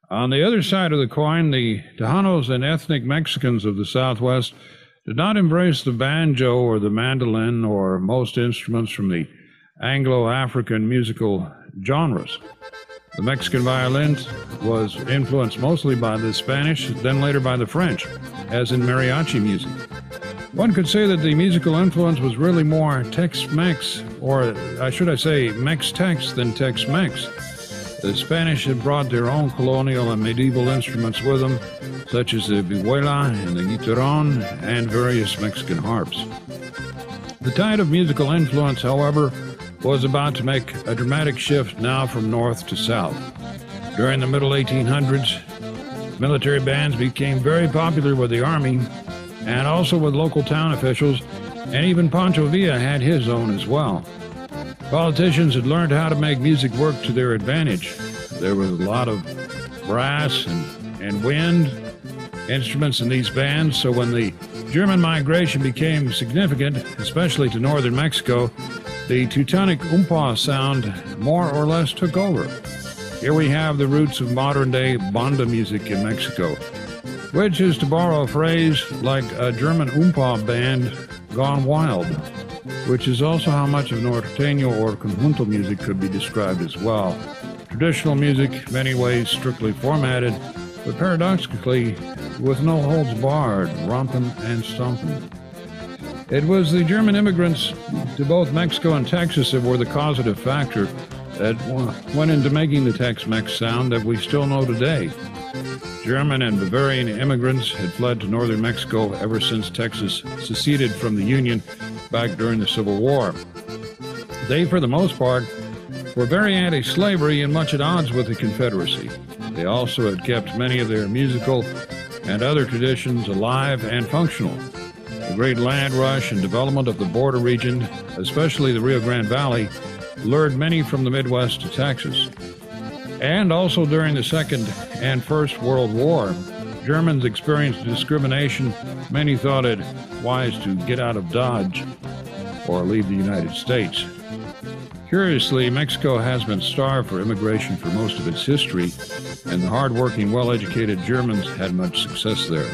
On the other side of the coin, the Tejanos and ethnic Mexicans of the Southwest did not embrace the banjo or the mandolin or most instruments from the Anglo-African musical genres. The Mexican violin was influenced mostly by the Spanish, then later by the French, as in mariachi music. One could say that the musical influence was really more Tex-Mex, or should I say Mex-Tex than Tex-Mex. The Spanish had brought their own colonial and medieval instruments with them, such as the vihuela and the guitarrón and various Mexican harps. The tide of musical influence, however, was about to make a dramatic shift now from north to south. During the middle 1800s, military bands became very popular with the army and also with local town officials, and even Pancho Villa had his own as well. Politicians had learned how to make music work to their advantage. There was a lot of brass and wind instruments in these bands, so when the German migration became significant, especially to northern Mexico, the Teutonic umpa sound more or less took over. Here we have the roots of modern-day banda music in Mexico, which is, to borrow a phrase, like a German umpa band gone wild, which is also how much of norteño or conjunto music could be described as well. Traditional music, many ways strictly formatted, but paradoxically with no holds barred, romping and stomping. It was the German immigrants to both Mexico and Texas that were the causative factor that went into making the Tex-Mex sound that we still know today. German and Bavarian immigrants had fled to northern Mexico ever since Texas seceded from the Union back during the Civil War. They, for the most part, were very anti-slavery and much at odds with the Confederacy. They also had kept many of their musical and other traditions alive and functional. The great land rush and development of the border region, especially the Rio Grande Valley, lured many from the Midwest to Texas. And also during the Second and First World War, Germans experienced discrimination. Many thought it wise to get out of Dodge or leave the United States. Curiously, Mexico has been starved for immigration for most of its history, and the hard-working, well-educated Germans had much success there.